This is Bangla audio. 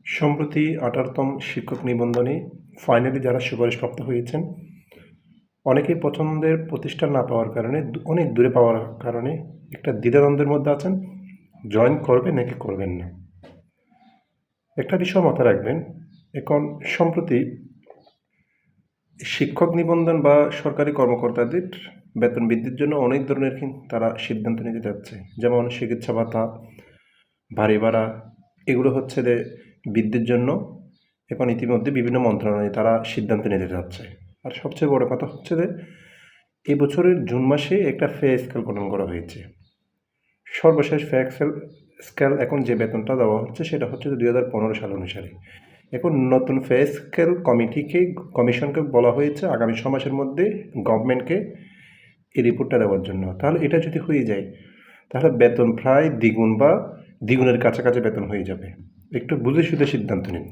সম্প্রতি ১৮তম শিক্ষক নিবন্ধনে ফাইনালি যারা সুপারিশপ্রাপ্ত হয়েছেন, অনেকেই পছন্দের প্রতিষ্ঠান না পাওয়ার কারণে অনেক দূরে পাওয়ার কারণে একটা দ্বিধাদ্বন্দ্বের মধ্যে আছেন, জয়েন করবেন নাকি করবেন না। একটা বিষয় মাথায় রাখবেন, এখন সম্প্রতি শিক্ষক নিবন্ধন বা সরকারি কর্মকর্তাদের বেতন বৃদ্ধির জন্য অনেক ধরনের তারা সিদ্ধান্ত নিতে যাচ্ছে। যেমন চিকিৎসা ভাতা, বাড়ি ভাড়া, এগুলো হচ্ছে যে বৃদ্ধির জন্য এখন ইতিমধ্যে বিভিন্ন মন্ত্রণালয়ে তারা সিদ্ধান্ত নিতে যাচ্ছে। আর সবচেয়ে বড় কথা হচ্ছে যে এই বছরের জুন মাসে একটা পে স্কেল গঠন করা হয়েছে। সর্বশেষ পে স্কেল এখন যে বেতনটা দেওয়া হচ্ছে সেটা হচ্ছে 2015 সাল অনুসারে। এখন নতুন পে স্কেল কমিশনকে বলা হয়েছে আগামী 6 মাসের মধ্যে গভর্নমেন্টকে এই রিপোর্টটা দেওয়ার জন্য। তাহলে এটা যদি হয়ে যায় তাহলে বেতন প্রায় দ্বিগুণ বা দ্বিগুণের কাছাকাছি বেতন হয়ে যাবে। একটু বুঝে শুধু সিদ্ধান্ত নিন।